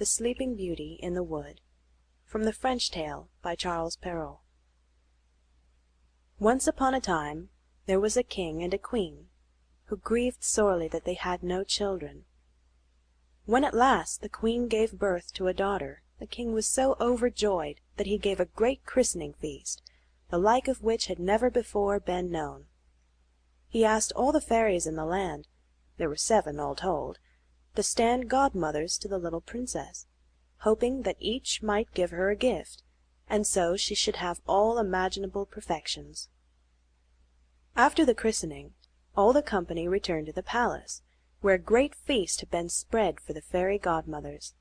Sleeping Beauty in the Wood. From the French Tale by Charles Perrault. Once upon a time there was a king and a queen, who grieved sorely that they had no children. When at last the queen gave birth to a daughter, the king was so overjoyed that he gave a great christening feast, the like of which had never before been known. He asked all the fairies in the land, there were 7 all told, to stand godmothers to the little princess, hoping that each might give her a gift, and so she should have all imaginable perfections. After the christening, all the company returned to the palace, where a great feast had been spread for the fairy godmothers.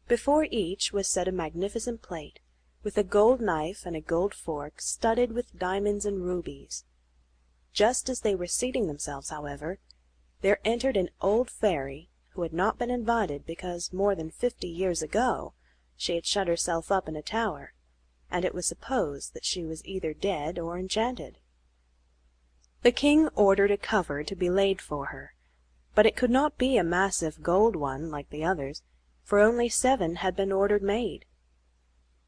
Before each was set a magnificent plate, with a gold knife and a gold fork studded with diamonds and rubies. Just as they were seating themselves, however, there entered an old fairy, who had not been invited because more than 50 years ago she had shut herself up in a tower, and it was supposed that she was either dead or enchanted. The king ordered a cover to be laid for her, but it could not be a massive gold one like the others, for only 7 had been ordered made.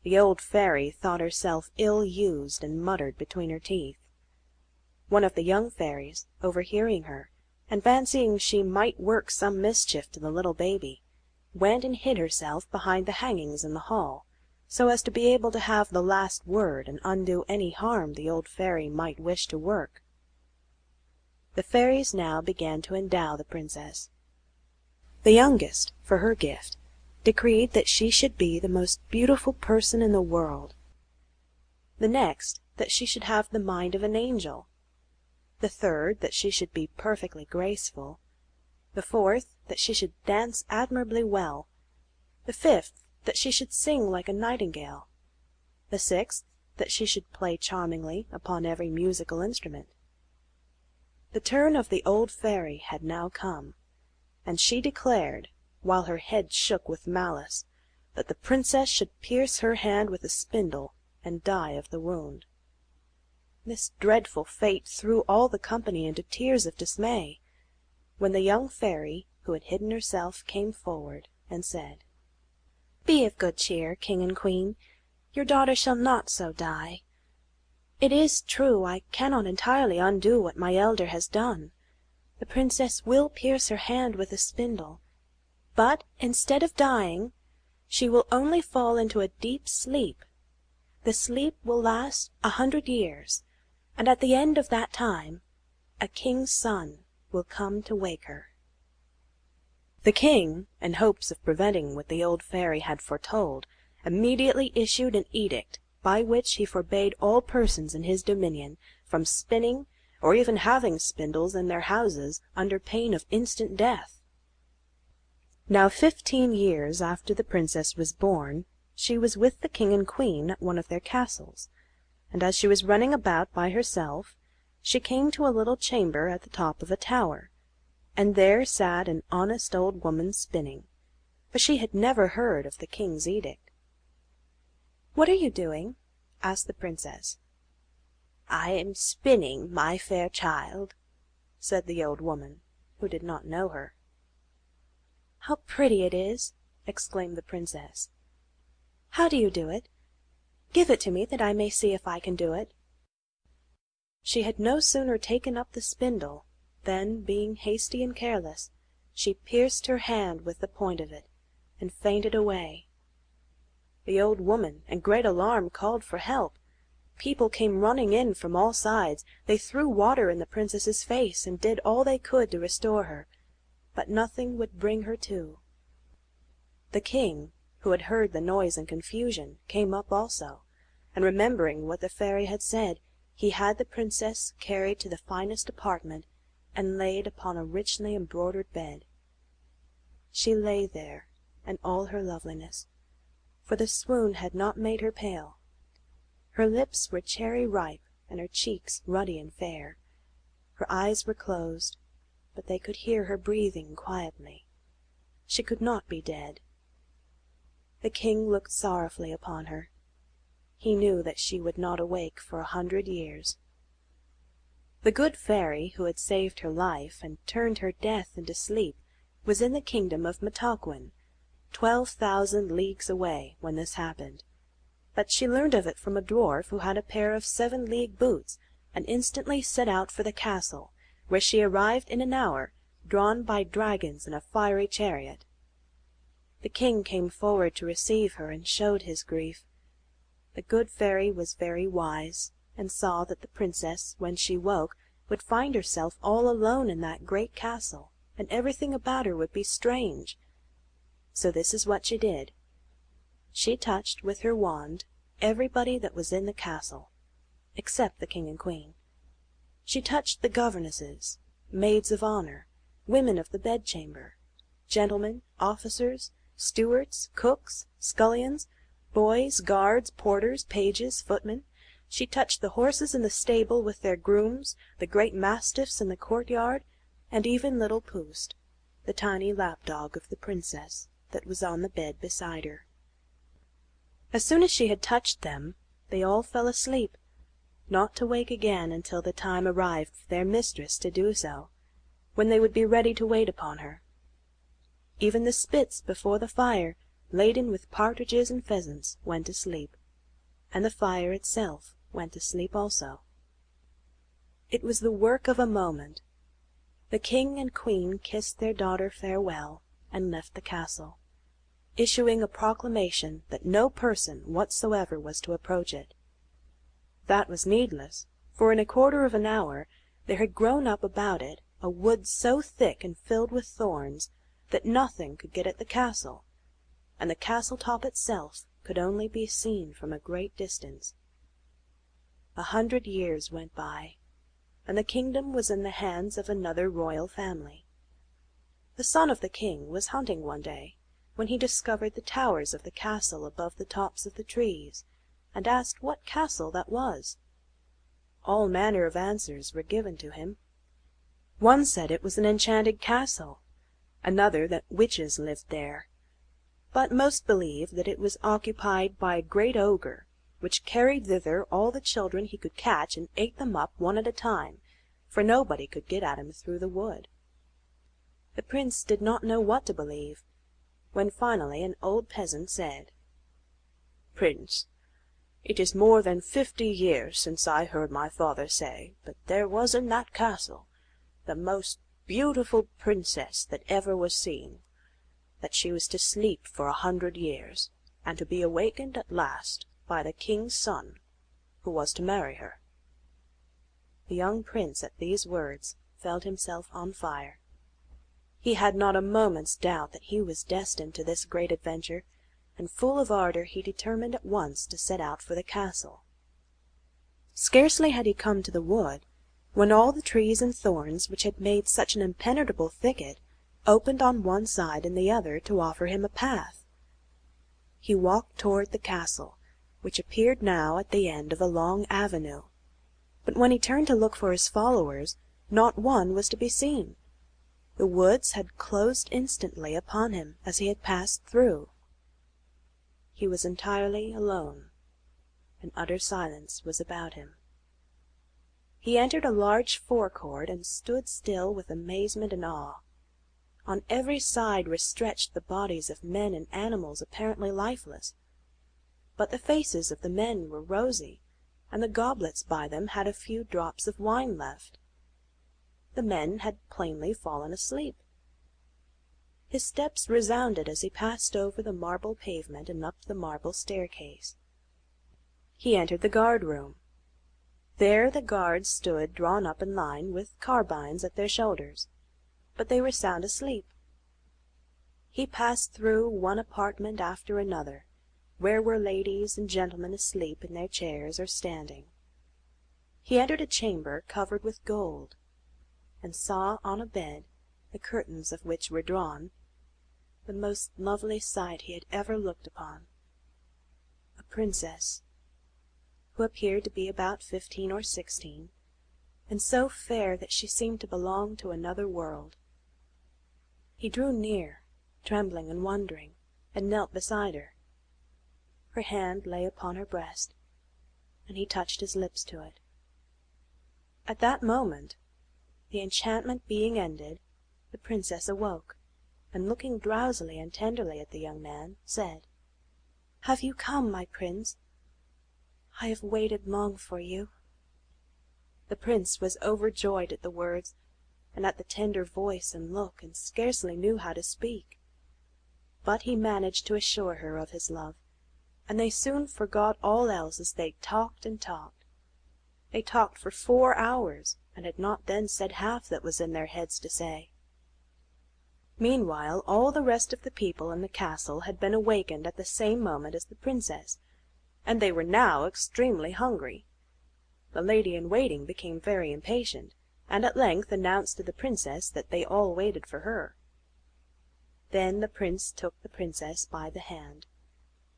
The old fairy thought herself ill-used and muttered between her teeth. One of the young fairies, overhearing her, and fancying she might work some mischief to the little baby, went and hid herself behind the hangings in the hall, so as to be able to have the last word and undo any harm the old fairy might wish to work. The fairies now began to endow the princess. The youngest, for her gift, decreed that she should be the most beautiful person in the world. The next, that she should have the mind of an angel. The third, that she should be perfectly graceful. The fourth, that she should dance admirably well. The fifth, that she should sing like a nightingale. The sixth, that she should play charmingly upon every musical instrument. The turn of the old fairy had now come, and she declared, while her head shook with malice, that the princess should pierce her hand with a spindle and die of the wound. This dreadful fate threw all the company into tears of dismay, when the young fairy, who had hidden herself, came forward, and said, "Be of good cheer, king and queen, your daughter shall not so die. It is true I cannot entirely undo what my elder has done. The princess will pierce her hand with a spindle, but instead of dying, she will only fall into a deep sleep. The sleep will last 100 years, and at the end of that time a king's son will come to wake her." The king, in hopes of preventing what the old fairy had foretold, immediately issued an edict by which he forbade all persons in his dominion from spinning or even having spindles in their houses under pain of instant death. Now 15 years after the princess was born, she was with the king and queen at one of their castles, and as she was running about by herself, she came to a little chamber at the top of a tower, and there sat an honest old woman spinning, for she had never heard of the king's edict. "What are you doing?" asked the princess. "I am spinning, my fair child," said the old woman, who did not know her. "How pretty it is!" exclaimed the princess. "How do you do it? Give it to me that I may see if I can do it." She had no sooner taken up the spindle than, being hasty and careless, she pierced her hand with the point of it, and fainted away. The old woman, in great alarm, called for help. People came running in from all sides. They threw water in the princess's face, and did all they could to restore her, but nothing would bring her to. The king, who had heard the noise and confusion, came up also, and remembering what the fairy had said, he had the princess carried to the finest apartment, and laid upon a richly embroidered bed. She lay there in all her loveliness, for the swoon had not made her pale. Her lips were cherry ripe, and her cheeks ruddy and fair. Her eyes were closed, but they could hear her breathing quietly. She could not be dead. The king looked sorrowfully upon her. He knew that she would not awake for 100 years. The good fairy, who had saved her life and turned her death into sleep, was in the kingdom of Mataquin, 12,000 leagues away when this happened, but she learned of it from a dwarf who had a pair of 7-league boots, and instantly set out for the castle, where she arrived in an hour, drawn by dragons in a fiery chariot. The king came forward to receive her, and showed his grief. The good fairy was very wise, and saw that the princess, when she woke, would find herself all alone in that great castle, and everything about her would be strange. So this is what she did. She touched with her wand everybody that was in the castle, except the king and queen. She touched the governesses, maids of honor, women of the bedchamber, gentlemen, officers, stewards, cooks, scullions, boys, guards, porters, pages, footmen. She touched the horses in the stable with their grooms, the great mastiffs in the courtyard, and even little Poost, the tiny lapdog of the princess, that was on the bed beside her. As soon as she had touched them, they all fell asleep, not to wake again until the time arrived for their mistress to do so, when they would be ready to wait upon her. Even the spits before the fire, laden with partridges and pheasants, went to sleep, and the fire itself went to sleep also. It was the work of a moment. The king and queen kissed their daughter farewell, and left the castle, issuing a proclamation that no person whatsoever was to approach it. That was needless, for in a quarter of an hour there had grown up about it a wood so thick and filled with thorns that nothing could get at the castle, and the castle top itself could only be seen from a great distance. 100 years went by, and the kingdom was in the hands of another royal family. The son of the king was hunting one day, when he discovered the towers of the castle above the tops of the trees, and asked what castle that was. All manner of answers were given to him. One said it was an enchanted castle, another that witches lived there, but most believed that it was occupied by a great ogre, which carried thither all the children he could catch and ate them up one at a time, for nobody could get at him through the wood. The prince did not know what to believe, when finally an old peasant said, "Prince, it is more than 50 years since I heard my father say that there was in that castle the most beautiful princess that ever was seen, that she was to sleep for 100 years, and to be awakened at last by the king's son, who was to marry her." The young prince at these words felt himself on fire. He had not a moment's doubt that he was destined to this great adventure, and full of ardor he determined at once to set out for the castle. Scarcely had he come to the wood, when all the trees and thorns which had made such an impenetrable thicket opened on one side and the other to offer him a path. He walked toward the castle, which appeared now at the end of a long avenue, but when he turned to look for his followers, not one was to be seen. The woods had closed instantly upon him as he had passed through. He was entirely alone, and utter silence was about him. He entered a large forecourt and stood still with amazement and awe. On every side were stretched the bodies of men and animals apparently lifeless, but the faces of the men were rosy, and the goblets by them had a few drops of wine left. The men had plainly fallen asleep. His steps resounded as he passed over the marble pavement and up the marble staircase. He entered the guard-room. There the guards stood drawn up in line, with carbines at their shoulders, but they were sound asleep. He passed through one apartment after another, where were ladies and gentlemen asleep in their chairs or standing. He entered a chamber covered with gold, and saw on a bed, the curtains of which were drawn, the most lovely sight he had ever looked upon. A princess, who appeared to be about 15 or 16, and so fair that she seemed to belong to another world. He drew near, trembling and wondering, and knelt beside her. Her hand lay upon her breast, and he touched his lips to it. At that moment, the enchantment being ended, the princess awoke, and looking drowsily and tenderly at the young man, said, "Have you come, my prince? I have waited long for you." The prince was overjoyed at the words, and at the tender voice and look, and scarcely knew how to speak. But he managed to assure her of his love, and they soon forgot all else as they talked and talked. They talked for 4 hours, and had not then said half that was in their heads to say. Meanwhile all the rest of the people in the castle had been awakened at the same moment as the princess, and they were now extremely hungry. The lady-in-waiting became very impatient, and at length announced to the princess that they all waited for her. Then the prince took the princess by the hand.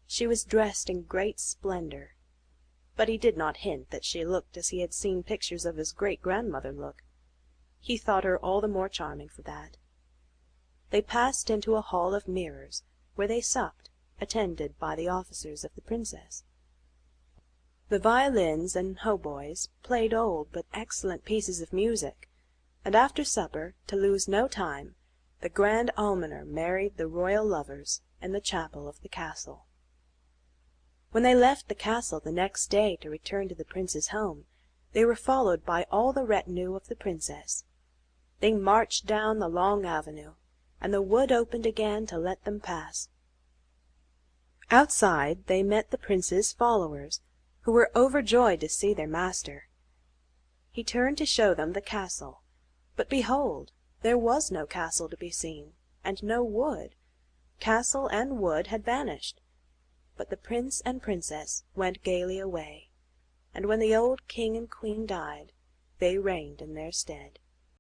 She was dressed in great splendor, but he did not hint that she looked as he had seen pictures of his great-grandmother look. He thought her all the more charming for that. They passed into a hall of mirrors, where they supped, attended by the officers of the princess. The violins and hautboys played old but excellent pieces of music, and after supper, to lose no time, the grand almoner married the royal lovers in the chapel of the castle. When they left the castle the next day to return to the prince's home, they were followed by all the retinue of the princess. They marched down the long avenue, and the wood opened again to let them pass. Outside they met the prince's followers, who were overjoyed to see their master. He turned to show them the castle, but behold, there was no castle to be seen, and no wood. Castle and wood had vanished. But the prince and princess went gaily away, and when the old king and queen died, they reigned in their stead.